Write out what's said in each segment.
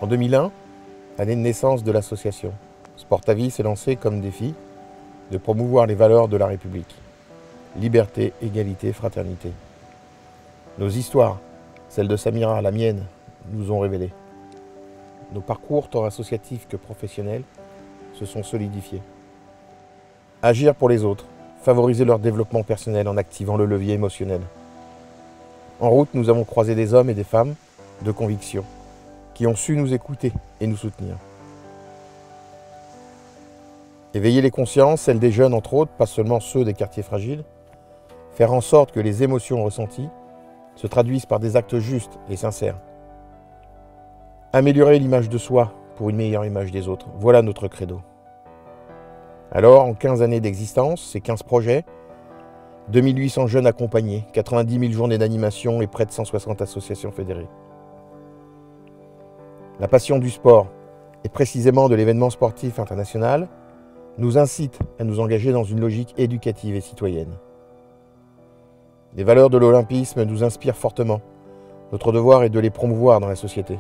En 2001, année de naissance de l'association, Sportavis s'est lancé comme défi de promouvoir les valeurs de la République. Liberté, égalité, fraternité. Nos histoires, celle de Samira, la mienne, nous ont révélé. Nos parcours, tant associatifs que professionnels, se sont solidifiés. Agir pour les autres, favoriser leur développement personnel en activant le levier émotionnel. En route, nous avons croisé des hommes et des femmes de conviction qui ont su nous écouter et nous soutenir. Éveiller les consciences, celles des jeunes entre autres, pas seulement ceux des quartiers fragiles, faire en sorte que les émotions ressenties se traduisent par des actes justes et sincères. Améliorer l'image de soi pour une meilleure image des autres, voilà notre credo. Alors, en 15 années d'existence, ces 15 projets, 2800 jeunes accompagnés, 90 000 journées d'animation et près de 160 associations fédérées. La passion du sport, et précisément de l'événement sportif international, nous incite à nous engager dans une logique éducative et citoyenne. Les valeurs de l'olympisme nous inspirent fortement. Notre devoir est de les promouvoir dans la société.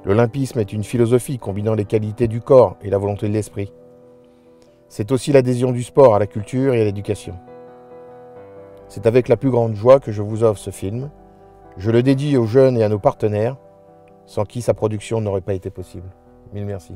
L'olympisme est une philosophie combinant les qualités du corps et la volonté de l'esprit. C'est aussi l'adhésion du sport à la culture et à l'éducation. C'est avec la plus grande joie que je vous offre ce film. Je le dédie aux jeunes et à nos partenaires, sans qui sa production n'aurait pas été possible. Mille merci.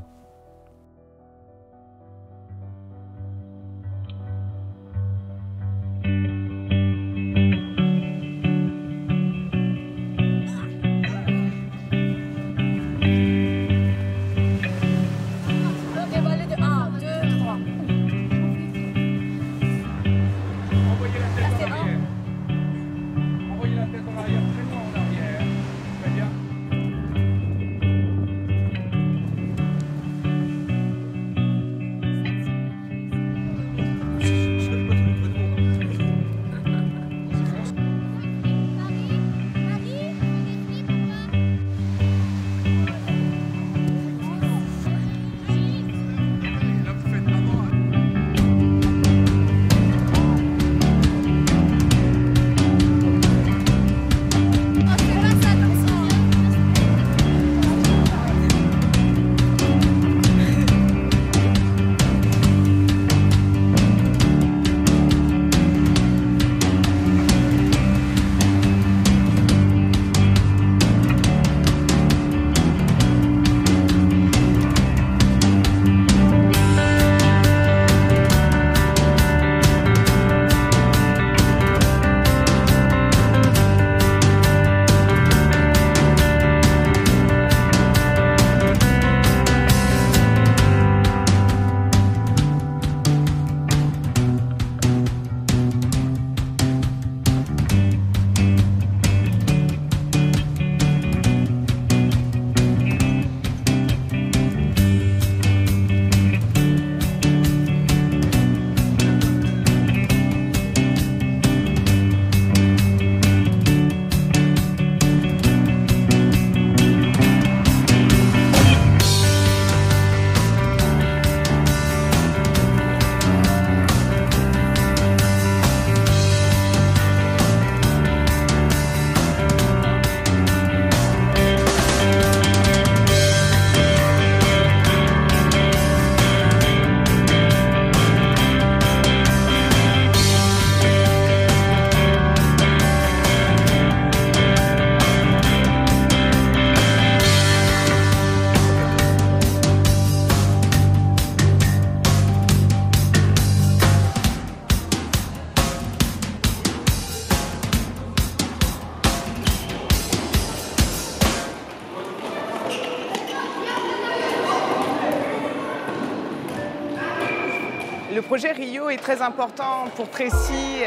Le projet Rio est très important pour Tracy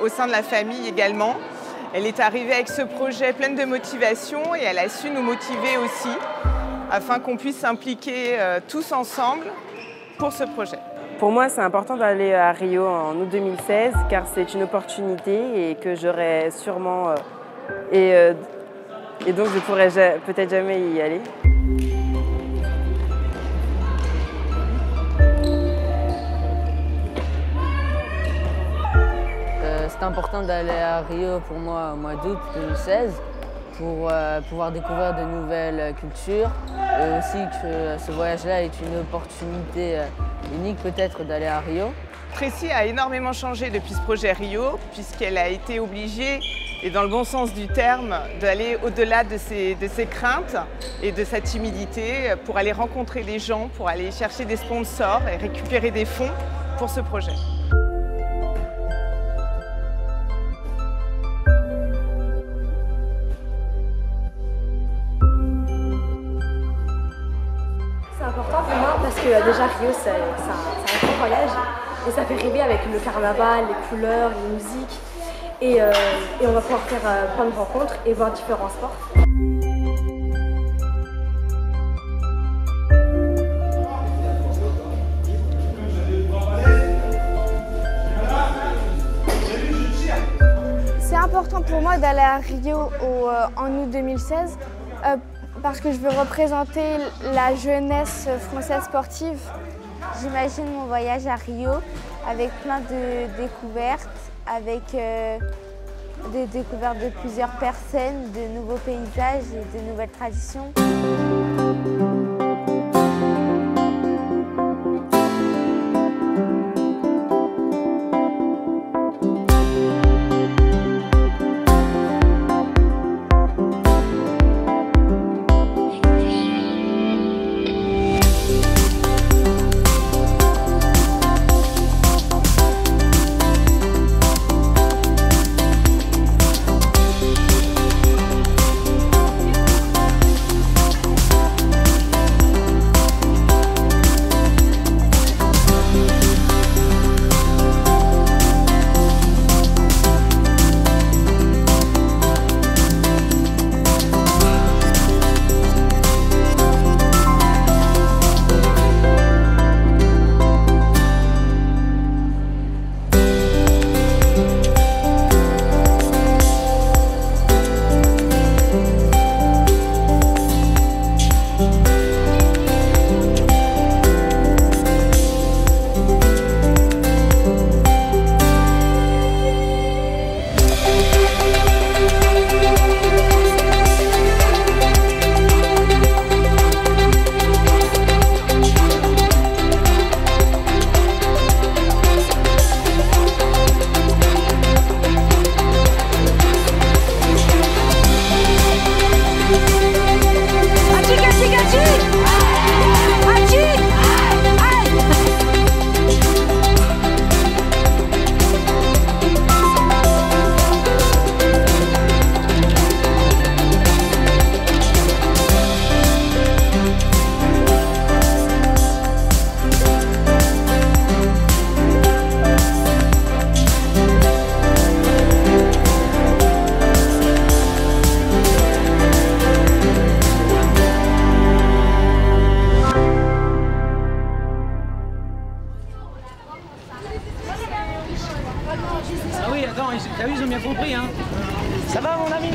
au sein de la famille également. Elle est arrivée avec ce projet pleine de motivation et elle a su nous motiver aussi afin qu'on puisse s'impliquer tous ensemble pour ce projet. Pour moi, c'est important d'aller à Rio en août 2016 car c'est une opportunité et que j'aurai sûrement et donc je pourrai peut-être jamais y aller. C'était important d'aller à Rio pour moi au mois d'août 2016 pour pouvoir découvrir de nouvelles cultures et aussi que ce voyage-là est une opportunité unique peut-être d'aller à Rio. Tracy a énormément changé depuis ce projet Rio puisqu'elle a été obligée, et dans le bon sens du terme, d'aller au-delà de ses craintes et de sa timidité pour aller rencontrer des gens, pour aller chercher des sponsors et récupérer des fonds pour ce projet. C'est important pour moi parce que déjà Rio c'est un grand voyage et ça fait rêver avec le carnaval, les couleurs, les musiques et on va pouvoir faire plein de rencontres et voir différents sports. C'est important pour moi d'aller à Rio en août 2016 parce que je veux représenter la jeunesse française sportive. J'imagine mon voyage à Rio avec plein de découvertes, avec des découvertes de plusieurs personnes, de nouveaux paysages et de nouvelles traditions. Ah oui, attends, t'as vu, ils ont bien compris, hein. Ça va, mon ami?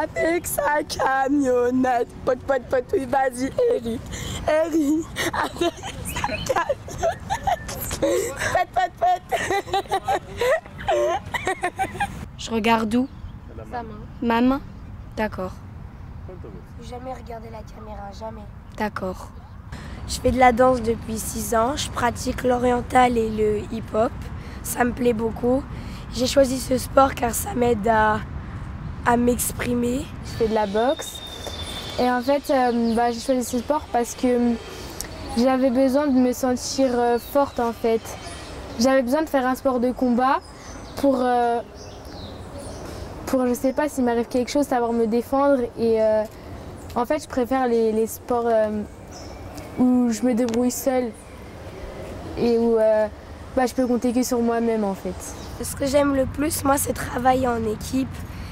avec sa camionnette. Pote, pote, pote, oui, vas-y, Eric. Eric, avec sa camionnette. Pote, pote, pote. Je regarde où? Sa main. Ma main? D'accord. Jamais regarder la caméra, jamais. D'accord. Je fais de la danse depuis 6 ans. Je pratique l'oriental et le hip-hop. Ça me plaît beaucoup. J'ai choisi ce sport car ça m'aide à m'exprimer. Je fais de la boxe. Et en fait, j'ai choisi ce sport parce que j'avais besoin de me sentir forte en fait. J'avais besoin de faire un sport de combat pour je sais pas, s'il m'arrive quelque chose, savoir me défendre. Et en fait, je préfère les sports où je me débrouille seule et où je peux compter que sur moi-même en fait. Ce que j'aime le plus, moi, c'est travailler en équipe.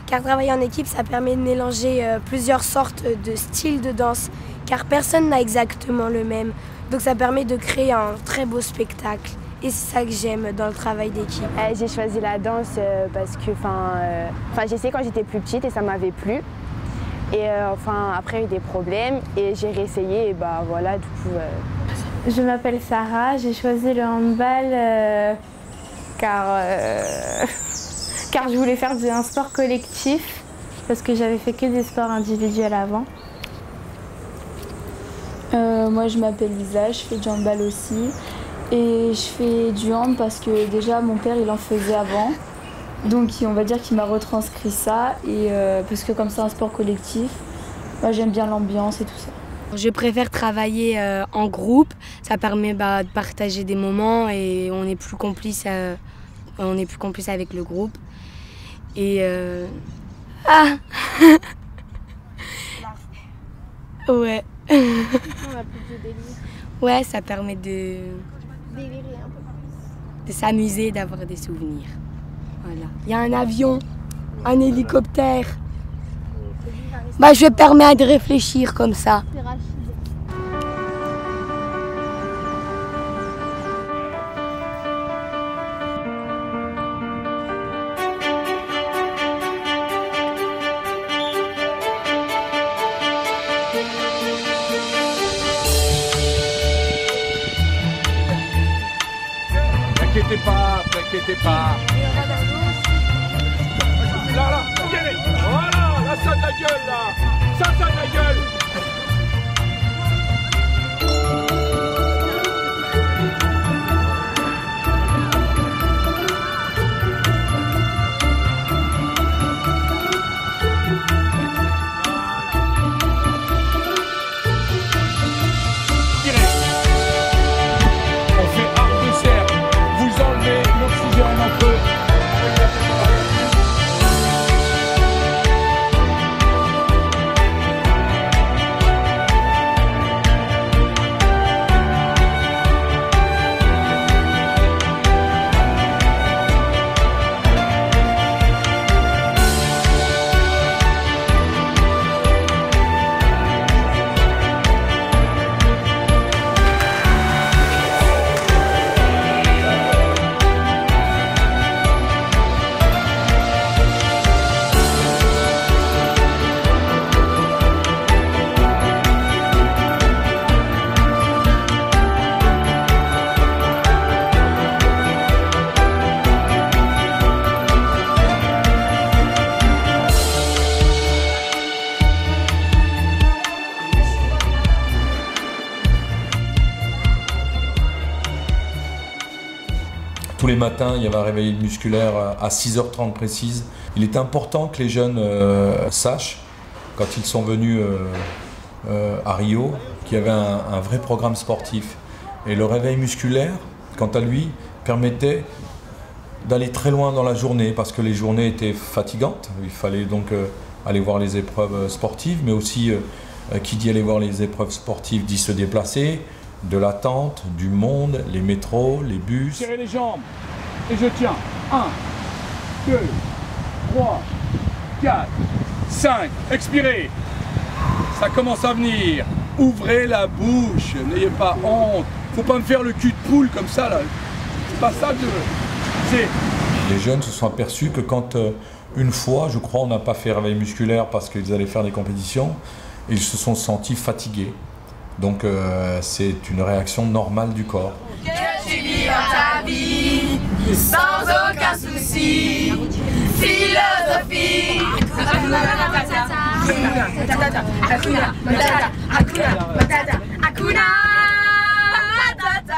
Car travailler en équipe, ça permet de mélanger plusieurs sortes de styles de danse. Car personne n'a exactement le même. Donc ça permet de créer un très beau spectacle. Et c'est ça que j'aime dans le travail d'équipe. J'ai choisi la danse parce que j'ai essayé quand j'étais plus petite et ça m'avait plu. Et après, il y a eu des problèmes et j'ai réessayé et voilà, du coup... Je m'appelle Sarah, j'ai choisi le handball car je voulais faire un sport collectif parce que j'avais fait que des sports individuels avant. Moi je m'appelle Lisa, je fais du handball aussi et je fais du hand parce que déjà mon père il en faisait avant. Donc on va dire qu'il m'a retranscrit ça et parce que comme c'est un sport collectif, moi j'aime bien l'ambiance et tout ça. Je préfère travailler en groupe, ça permet de partager des moments et on est plus complice avec le groupe. Et ouais. Ouais, ça permet de s'amuser, d'avoir des souvenirs. Voilà. Il y a un avion, un hélicoptère. Je permets de réfléchir comme ça. T'inquiétez pas. Là, regardez. Voilà, là, ça de la gueule, là. Ça de la gueule. On fait arc de cercle. Vous enlevez l'oxygène un peu. Tous les matins, il y avait un réveil musculaire à 6h30 précise. Il est important que les jeunes sachent, quand ils sont venus à Rio, qu'il y avait un vrai programme sportif. Et le réveil musculaire, quant à lui, permettait d'aller très loin dans la journée, parce que les journées étaient fatigantes. Il fallait donc aller voir les épreuves sportives, mais aussi, qui dit aller voir les épreuves sportives dit se déplacer, de l'attente, du monde, les métros, les bus. Serrez les jambes et je tiens. 1, 2, 3, 4, 5. Expirez. Ça commence à venir. Ouvrez la bouche. N'ayez pas honte. Faut pas me faire le cul de poule comme ça là. C'est pas ça que je veux. Les jeunes se sont aperçus que quand Une fois, je crois, on n'a pas fait réveil musculaire parce qu'ils allaient faire des compétitions et ils se sont sentis fatigués. Donc c'est une réaction normale du corps. Que tu vis dans ta vie sans aucun souci. Philosophie. Hakuna Matata. Hakuna Matata. Hakuna Matata. Hakuna Matata.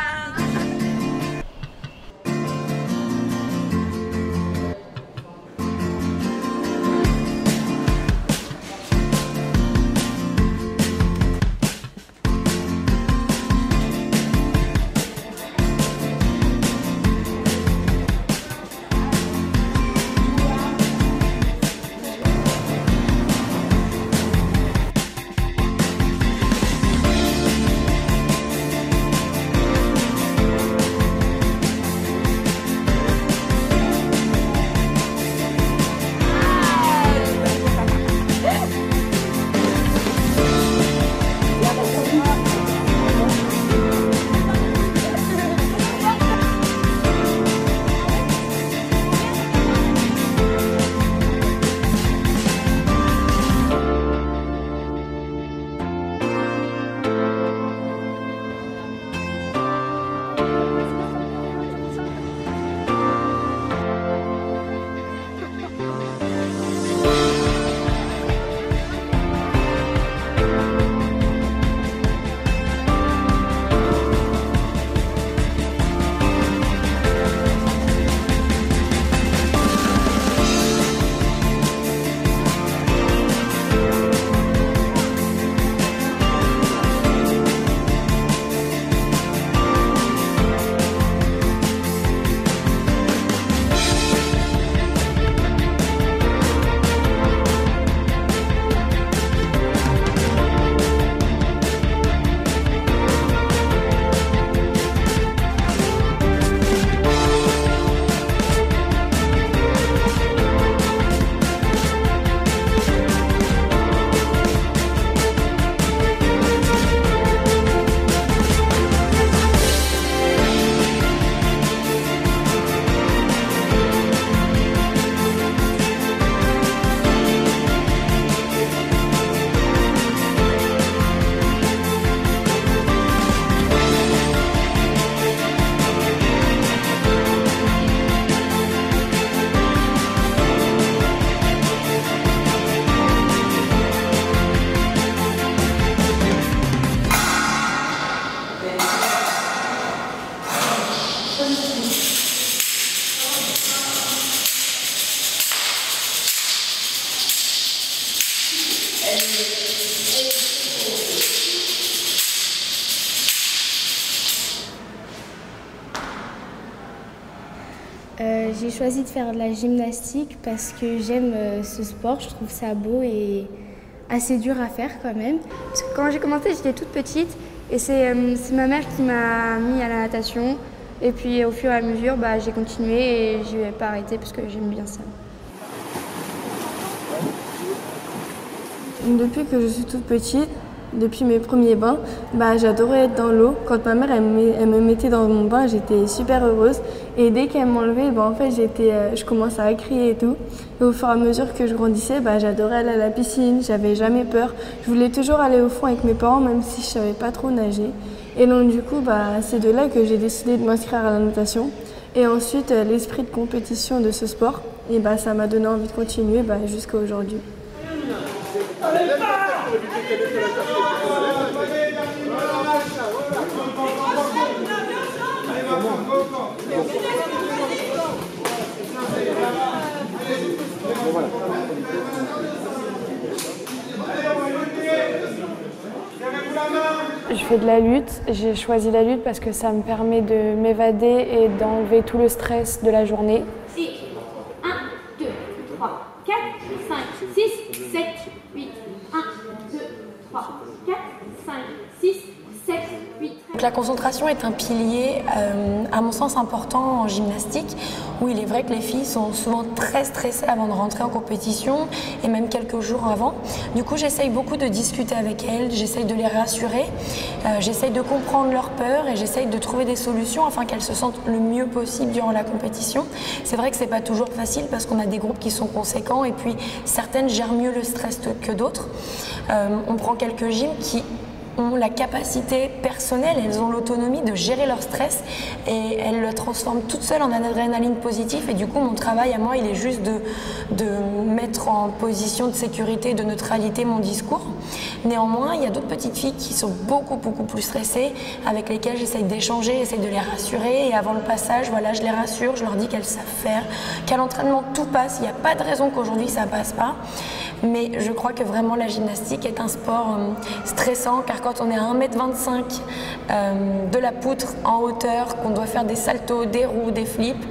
J'ai choisi de faire de la gymnastique parce que j'aime ce sport, je trouve ça beau et assez dur à faire quand même. Parce que quand j'ai commencé, j'étais toute petite et c'est ma mère qui m'a mis à la natation. Et puis au fur et à mesure, j'ai continué et je n'ai pas arrêté parce que j'aime bien ça. Depuis que je suis toute petite, depuis mes premiers bains, j'adorais être dans l'eau. Quand ma mère elle me mettait dans mon bain, j'étais super heureuse. Et dès qu'elle m'enlevait, en fait, je commençais à crier et tout. Et au fur et à mesure que je grandissais, j'adorais aller à la piscine, j'avais jamais peur. Je voulais toujours aller au fond avec mes parents, même si je savais pas trop nager. Et donc du coup, c'est de là que j'ai décidé de m'inscrire à la natation. Et ensuite, l'esprit de compétition de ce sport, et ça m'a donné envie de continuer jusqu'à aujourd'hui. Je fais de la lutte. J'ai choisi la lutte parce que ça me permet de m'évader et d'enlever tout le stress de la journée. 6, 1, 2, 3, 4, 5, 6, 7, 8, 1, 2, 3, 4, 5, 6, 7, 8, 13. La concentration est un pilier, à mon sens, important en gymnastique, où il est vrai que les filles sont souvent très stressées avant de rentrer en compétition, et même quelques jours avant. Du coup, j'essaye beaucoup de discuter avec elles, j'essaye de les rassurer, j'essaye de comprendre leurs peurs, et j'essaye de trouver des solutions afin qu'elles se sentent le mieux possible durant la compétition. C'est vrai que c'est pas toujours facile, parce qu'on a des groupes qui sont conséquents, et puis certaines gèrent mieux le stress que d'autres. On prend quelques gyms qui ont la capacité personnelle, elles ont l'autonomie de gérer leur stress et elles le transforment toutes seules en adrénaline positive, et du coup mon travail à moi il est juste de mettre en position de sécurité, de neutralité mon discours. Néanmoins il y a d'autres petites filles qui sont beaucoup plus stressées, avec lesquelles j'essaye d'échanger, j'essaye de les rassurer, et avant le passage voilà, je les rassure, je leur dis qu'elles savent faire, qu'à l'entraînement tout passe, il n'y a pas de raison qu'aujourd'hui ça passe pas. Mais je crois que vraiment la gymnastique est un sport stressant, car quand on est à 1,25 m de la poutre en hauteur, qu'on doit faire des saltos, des roues, des flips,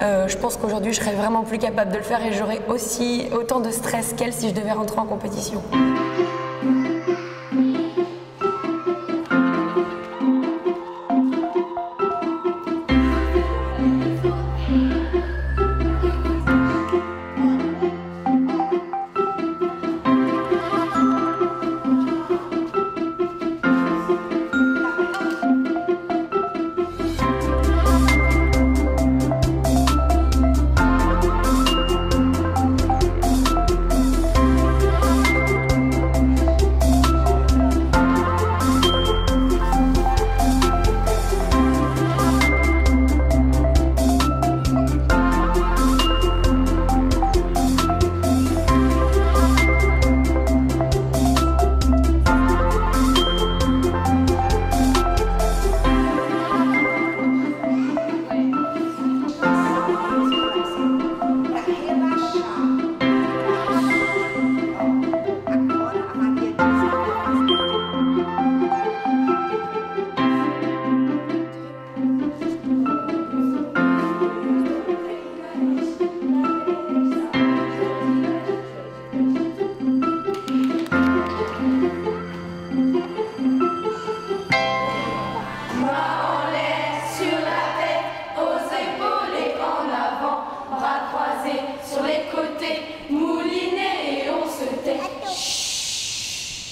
je pense qu'aujourd'hui je serais vraiment plus capable de le faire, et j'aurais aussi autant de stress qu'elle si je devais rentrer en compétition.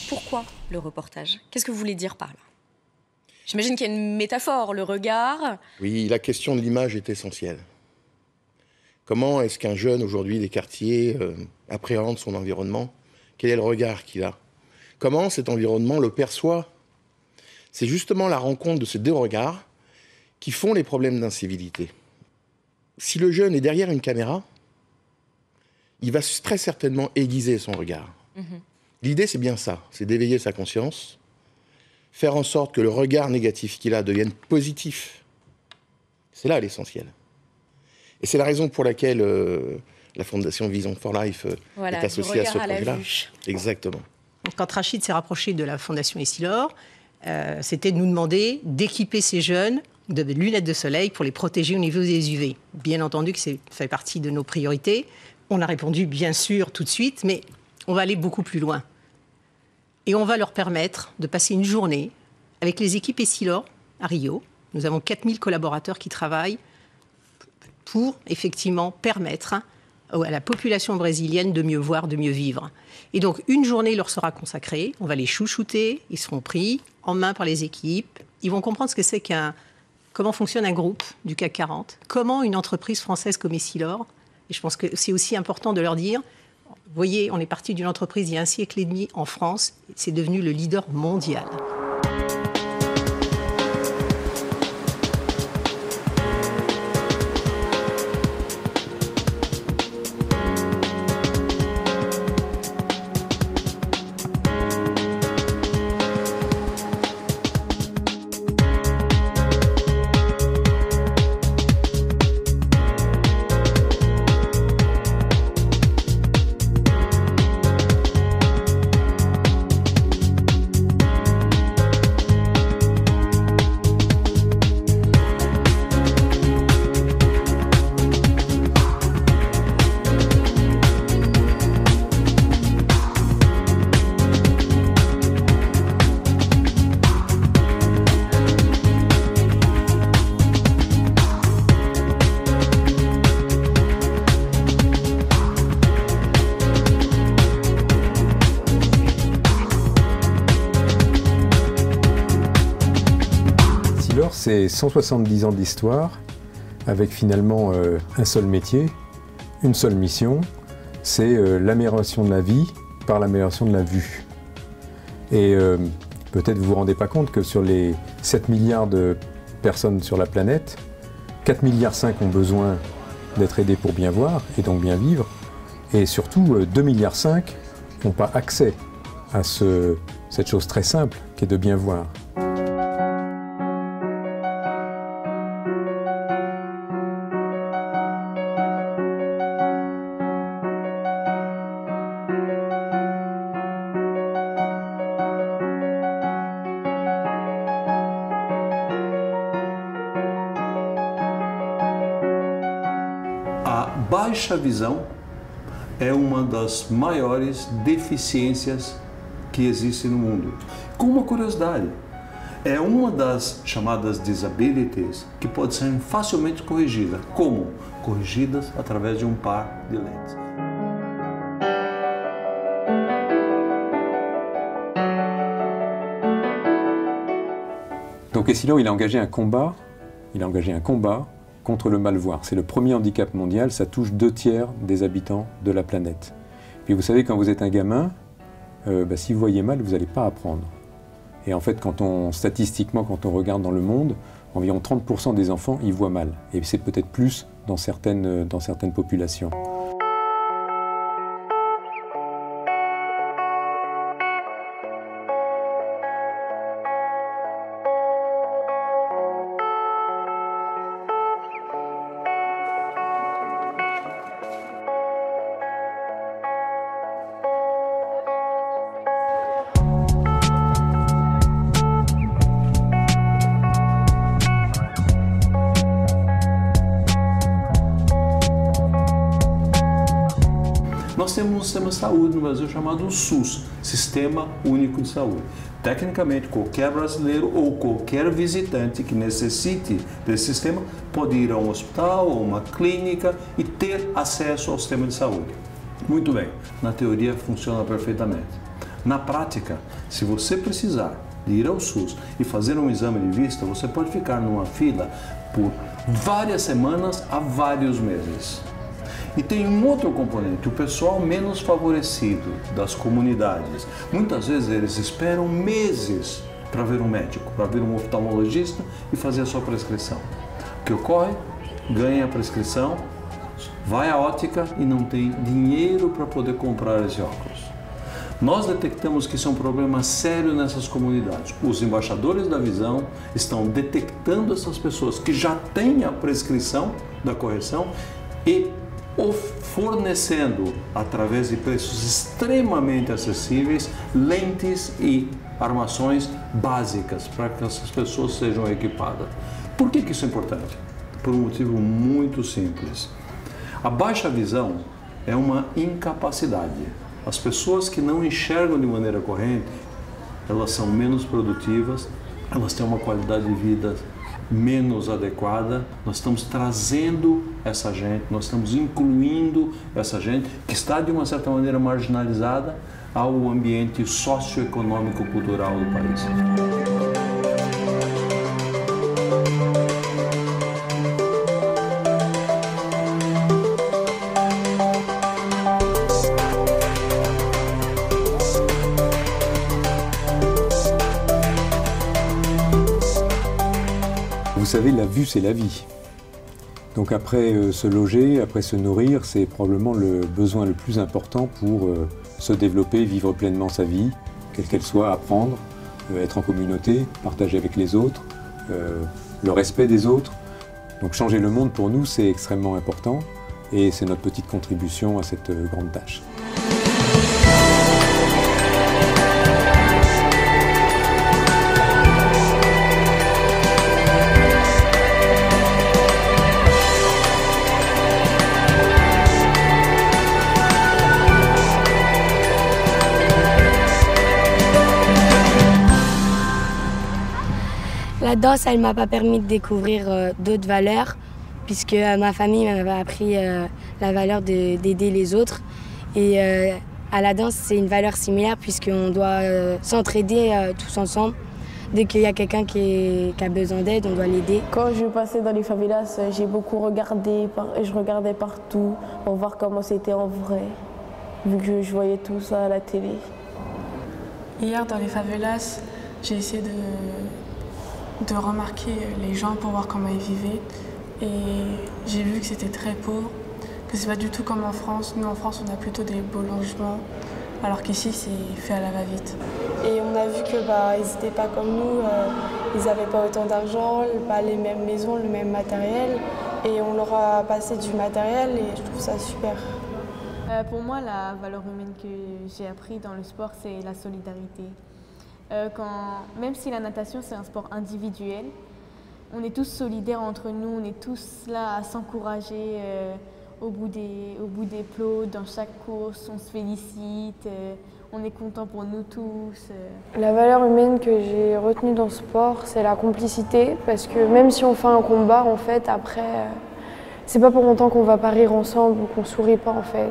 Pourquoi le reportage? Qu'est-ce que vous voulez dire par là? J'imagine qu'il y a une métaphore, le regard. Oui, la question de l'image est essentielle. Comment est-ce qu'un jeune aujourd'hui des quartiers appréhende son environnement? Quel est le regard qu'il a? Comment cet environnement le perçoit? C'est justement la rencontre de ces deux regards qui font les problèmes d'incivilité. Si le jeune est derrière une caméra, il va très certainement aiguiser son regard. L'idée, c'est bien ça, c'est d'éveiller sa conscience, faire en sorte que le regard négatif qu'il a devienne positif. C'est là l'essentiel. Et c'est la raison pour laquelle la Fondation Vision for Life est associée à ce projet-là. Exactement. Quand Rachid s'est rapproché de la Fondation Essilor, c'était de nous demander d'équiper ces jeunes de lunettes de soleil pour les protéger au niveau des UV. Bien entendu que ça fait partie de nos priorités. On a répondu bien sûr tout de suite, mais on va aller beaucoup plus loin. Et on va leur permettre de passer une journée avec les équipes Essilor à Rio. Nous avons 4000 collaborateurs qui travaillent pour effectivement permettre à la population brésilienne de mieux voir, de mieux vivre. Et donc, une journée leur sera consacrée. On va les chouchouter. Ils seront pris en main par les équipes. Ils vont comprendre ce que c'est comment fonctionne un groupe du CAC 40, comment une entreprise française comme Essilor. Et je pense que c'est aussi important de leur dire, vous voyez, on est parti d'une entreprise il y a 1 siècle et demi en France. C'est devenu le leader mondial. c'est 170 ans d'histoire, avec finalement un seul métier, une seule mission, c'est l'amélioration de la vie par l'amélioration de la vue. Et peut-être vous vous rendez pas compte que sur les 7 milliards de personnes sur la planète, 4,5 milliards ont besoin d'être aidés pour bien voir et donc bien vivre, et surtout 2,5 milliards n'ont pas accès à cette chose très simple qui est de bien voir. A baixa visão é uma das maiores deficiências que existe no mundo. Com uma curiosidade, é uma das chamadas disabilities que pode ser facilmente corrigida. Como? Corrigidas através de um par de lentes. Donc Essilor, il a engagé un combat contre le mal-voir. C'est le premier handicap mondial, ça touche 2/3 des habitants de la planète. Puis vous savez, quand vous êtes un gamin, si vous voyez mal, vous n'allez pas apprendre. Et en fait, statistiquement, quand on regarde dans le monde, environ 30% des enfants, ils voient mal. Et c'est peut-être plus dans certaines populations. Nós temos um sistema de saúde no Brasil chamado SUS, Sistema Único de Saúde. Tecnicamente, qualquer brasileiro ou qualquer visitante que necessite desse sistema pode ir a um hospital ou uma clínica e ter acesso ao sistema de saúde. Muito bem, na teoria funciona perfeitamente. Na prática, se você precisar de ir ao SUS e fazer um exame de vista, você pode ficar numa fila por várias semanas a vários meses. E tem um outro componente, o pessoal menos favorecido das comunidades. Muitas vezes eles esperam meses para ver um médico, para ver um oftalmologista e fazer a sua prescrição. O que ocorre? Ganha a prescrição, vai à ótica e não tem dinheiro para poder comprar esse óculos. Nós detectamos que isso é um problema sério nessas comunidades. Os embaixadores da visão estão detectando essas pessoas que já têm a prescrição da correção e fornecendo, através de preços extremamente acessíveis, lentes e armações básicas para que essas pessoas sejam equipadas. Por que isso é importante? Por um motivo muito simples. A baixa visão é uma incapacidade. As pessoas que não enxergam de maneira corrente, elas são menos produtivas, elas têm uma qualidade de vida menos adequada. Nós estamos trazendo essa gente, nós estamos incluindo essa gente que está de uma certa maneira marginalizada ao ambiente socioeconômico cultural do país. Vous savez, la vue, c'est la vie. Donc après se loger, après se nourrir, c'est probablement le besoin le plus important pour se développer, vivre pleinement sa vie, quelle qu'elle soit, apprendre, être en communauté, partager avec les autres, le respect des autres. Donc changer le monde pour nous, c'est extrêmement important et c'est notre petite contribution à cette grande tâche. La danse, elle ne m'a pas permis de découvrir d'autres valeurs, puisque ma famille m'avait appris la valeur d'aider les autres. Et à la danse, c'est une valeur similaire, puisqu'on doit s'entraider tous ensemble. dès qu'il y a quelqu'un qui a besoin d'aide, on doit l'aider. Quand je passais dans les favelas, j'ai beaucoup regardé, je regardais partout pour voir comment c'était en vrai, vu que je voyais tout ça à la télé. Hier, dans les favelas, j'ai essayé de remarquer les gens pour voir comment ils vivaient. Et j'ai vu que c'était très pauvre, que c'est pas du tout comme en France. Nous, en France, on a plutôt des beaux logements, alors qu'ici, c'est fait à la va-vite. Et on a vu que ils n'étaient pas comme nous, ils n'avaient pas autant d'argent, pas les mêmes maisons, le même matériel. Et on leur a passé du matériel et je trouve ça super. Pour moi, la valeur humaine que j'ai appris dans le sport, c'est la solidarité. Même si la natation, c'est un sport individuel, on est tous solidaires entre nous, on est tous là à s'encourager au bout des plots, dans chaque course, on se félicite, on est content pour nous tous. La valeur humaine que j'ai retenue dans ce sport, c'est la complicité, parce que même si on fait un combat, en fait, après, c'est pas pour longtemps qu'on va pas rire ensemble ou qu'on sourit pas, en fait.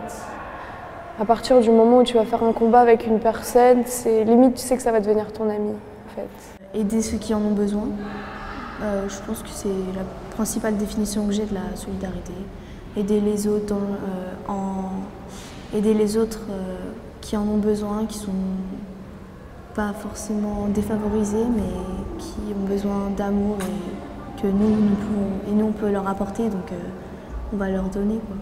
À partir du moment où tu vas faire un combat avec une personne, c'est limite, tu sais que ça va devenir ton ami, en fait. Aider ceux qui en ont besoin, je pense que c'est la principale définition que j'ai de la solidarité. Aider les autres, aider les autres qui en ont besoin, qui sont pas forcément défavorisés, mais qui ont besoin d'amour et que nous on peut leur apporter, donc on va leur donner, quoi.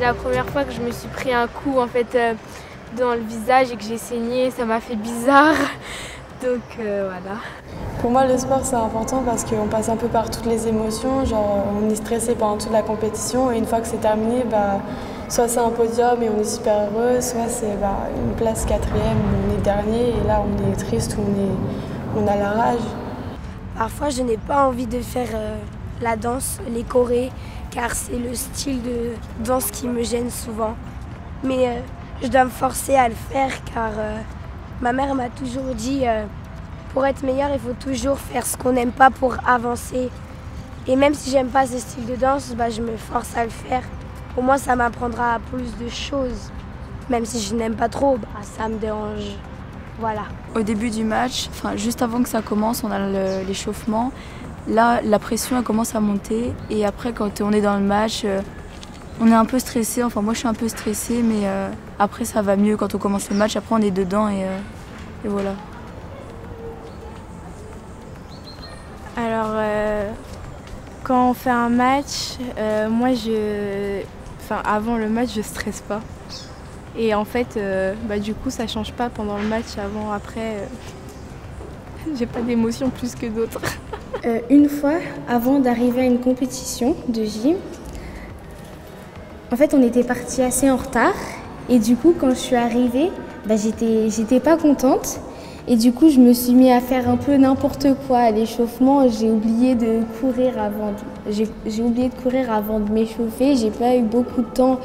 La première fois que je me suis pris un coup en fait dans le visage et que j'ai saigné, ça m'a fait bizarre. Donc voilà. Pour moi, le sport c'est important parce qu'on passe un peu par toutes les émotions. Genre, on est stressé pendant toute la compétition et une fois que c'est terminé, soit c'est un podium et on est super heureux, soit c'est une place 4e où on est dernier et là on est triste, on a la rage. Parfois, je n'ai pas envie de faire la danse, les chorés, car c'est le style de danse qui me gêne souvent. Mais je dois me forcer à le faire car ma mère m'a toujours dit pour être meilleur, il faut toujours faire ce qu'on n'aime pas pour avancer. Et même si j'aime pas ce style de danse, je me force à le faire. Pour moi, ça m'apprendra plus de choses. Même si je n'aime pas trop, ça me dérange. Voilà. Au début du match, juste avant que ça commence, on a l'échauffement. Là, la pression elle commence à monter et après quand on est dans le match, on est un peu stressé. Enfin moi je suis un peu stressée, mais après ça va mieux quand on commence le match. Après on est dedans et voilà. Alors quand on fait un match, moi avant le match je stresse pas. Et en fait du coup ça change pas pendant le match, avant, après. J'ai pas d'émotion plus que d'autres. Une fois, avant d'arriver à une compétition de gym, en fait, on était parti assez en retard. Et du coup, quand je suis arrivée, j'étais pas contente. Et du coup, je me suis mis à faire un peu n'importe quoi à l'échauffement. J'ai oublié de courir avant de m'échauffer. J'ai pas eu beaucoup de temps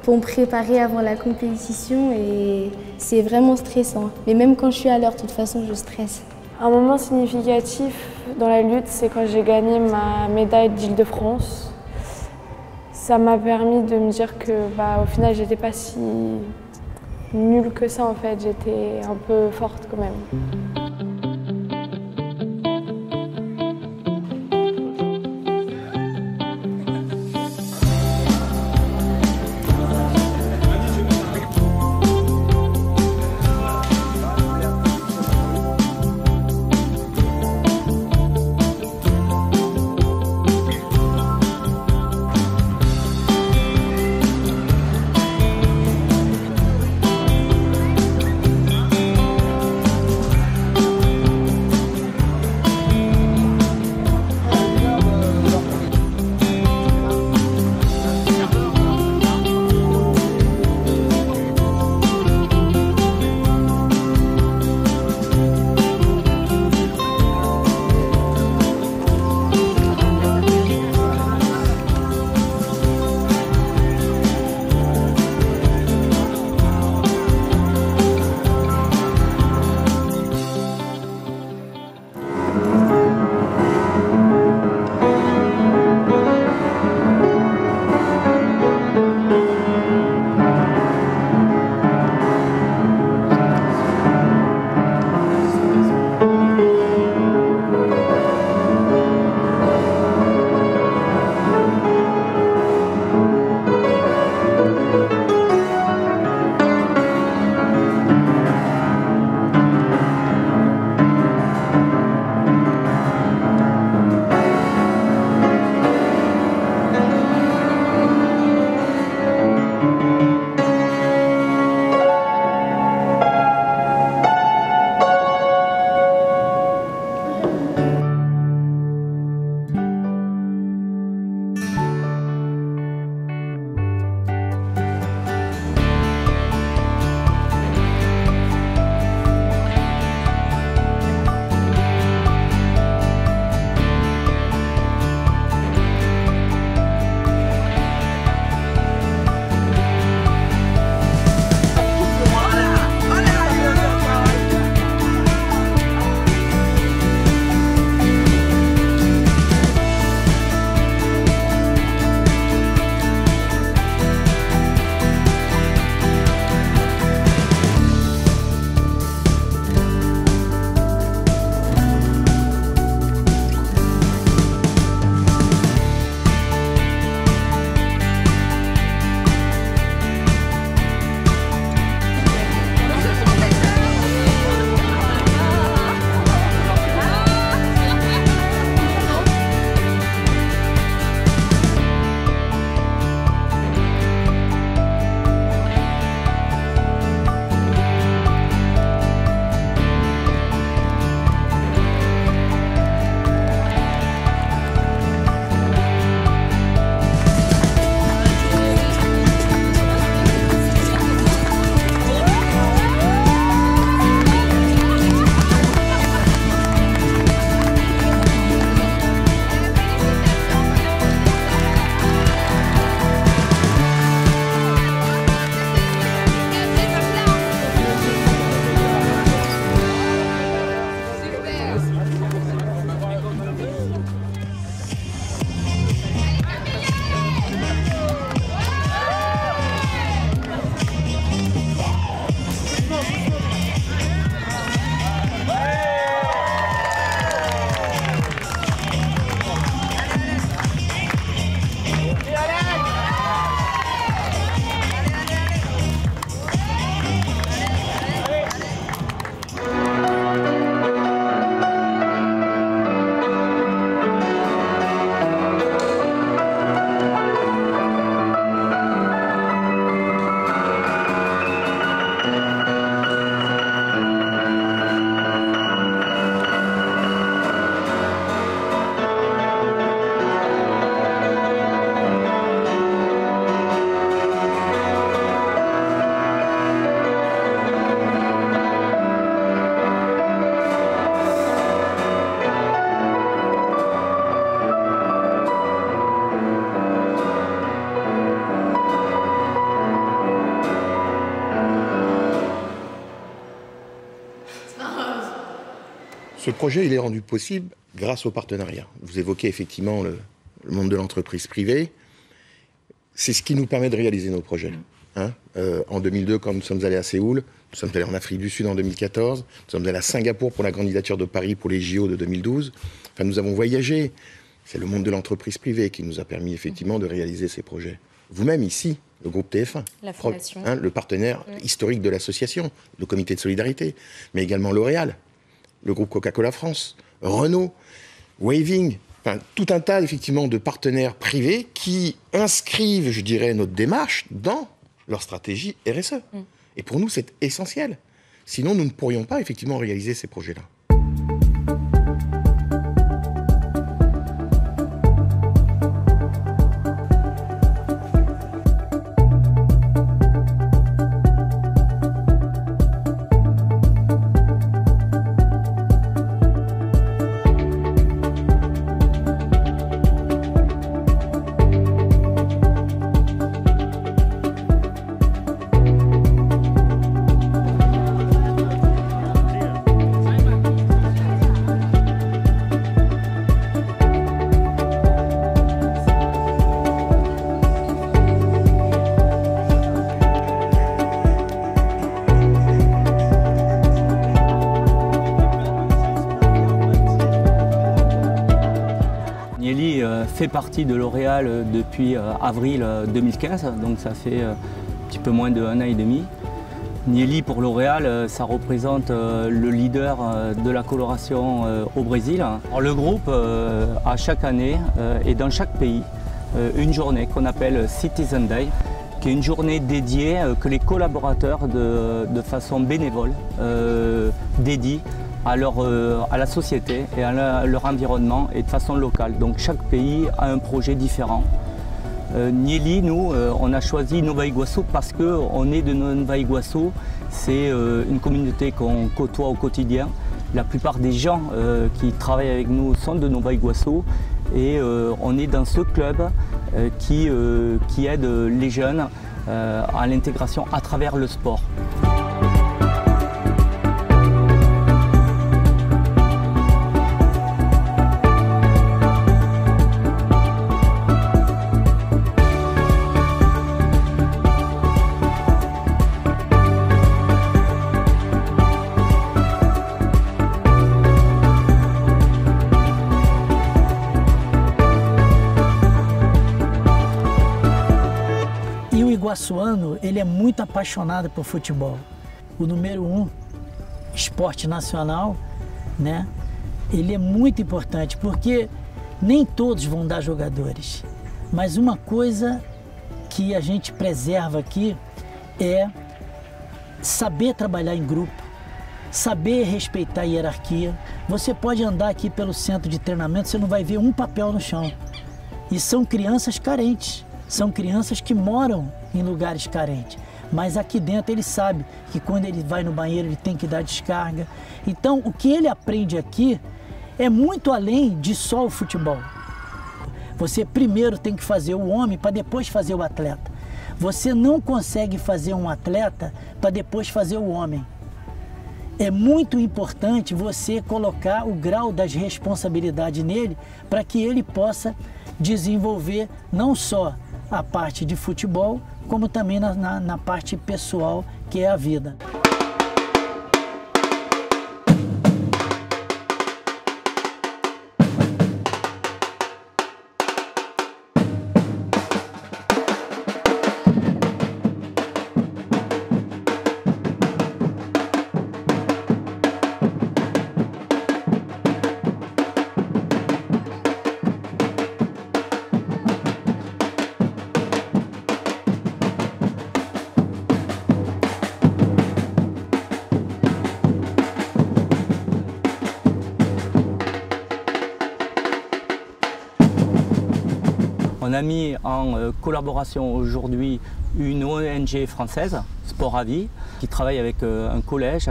pour me préparer avant la compétition et c'est vraiment stressant. Mais même quand je suis à l'heure, de toute façon, je stresse. Un moment significatif dans la lutte, c'est quand j'ai gagné ma médaille d'Île-de-France. Ça m'a permis de me dire que au final j'étais pas si nulle que ça en fait, j'étais un peu forte quand même. Ce projet, il est rendu possible grâce au partenariat. Vous évoquez effectivement le monde de l'entreprise privée. c'est ce qui nous permet de réaliser nos projets. Hein, en 2002, quand nous sommes allés à Séoul, nous sommes allés en Afrique du Sud en 2014, nous sommes allés à Singapour pour la candidature de Paris pour les JO de 2012. Enfin, nous avons voyagé. C'est le monde de l'entreprise privée qui nous a permis effectivement de réaliser ces projets. Vous-même ici, le groupe TF1, la fondation, le partenaire historique de l'association, le comité de solidarité, mais également L'Oréal, le groupe Coca-Cola France, Renault, Waving, enfin, tout un tas effectivement de partenaires privés qui inscrivent, je dirais, notre démarche dans leur stratégie RSE. Et pour nous, c'est essentiel. Sinon, nous ne pourrions pas effectivement réaliser ces projets-là. Fait partie de L'Oréal depuis avril 2015, donc ça fait un petit peu moins d'1 an et demi. Nieli pour L'Oréal, ça représente le leader de la coloration au Brésil. Alors, le groupe a chaque année et dans chaque pays une journée qu'on appelle Citizen Day, qui est une journée dédiée que les collaborateurs de façon bénévole dédient à la société et à leur environnement et de façon locale. Donc chaque pays a un projet différent. Nieli, nous, on a choisi Nova Iguaçu parce qu'on est de Nova Iguaçu. C'est une communauté qu'on côtoie au quotidien. La plupart des gens qui travaillent avec nous sont de Nova Iguaçu et on est dans ce club qui aide les jeunes à l'intégration à travers le sport. E o iguaçuano, ele é muito apaixonado por futebol. O número 1, esporte nacional, né? Ele é muito importante porque nem todos vão dar jogadores. Mas uma coisa que a gente preserva aqui é saber trabalhar em grupo, saber respeitar a hierarquia. Você pode andar aqui pelo centro de treinamento, você não vai ver um papel no chão. E são crianças carentes, são crianças que moram em lugares carentes. Mas aqui dentro ele sabe que quando ele vai no banheiro ele tem que dar descarga. Então o que ele aprende aqui é muito além de só o futebol. Você primeiro tem que fazer o homem para depois fazer o atleta. Você não consegue fazer um atleta para depois fazer o homem. É muito importante você colocar o grau das responsabilidades nele para que ele possa desenvolver não só a parte de futebol, como também na parte pessoal, que é a vida. On a mis en collaboration aujourd'hui une ONG française, Sport à Vie, qui travaille avec un collège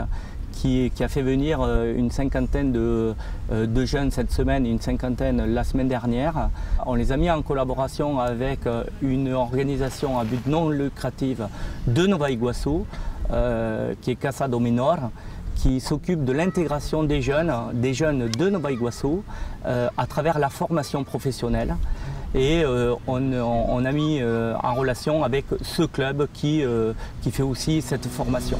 qui a fait venir une cinquantaine de jeunes cette semaine et une cinquantaine la semaine dernière. On les a mis en collaboration avec une organisation à but non lucratif de Nova Iguaçu, qui est Casa do Menor, qui s'occupe de l'intégration des jeunes de Nova Iguaçu à travers la formation professionnelle. Et on a mis en relation avec ce club qui fait aussi cette formation.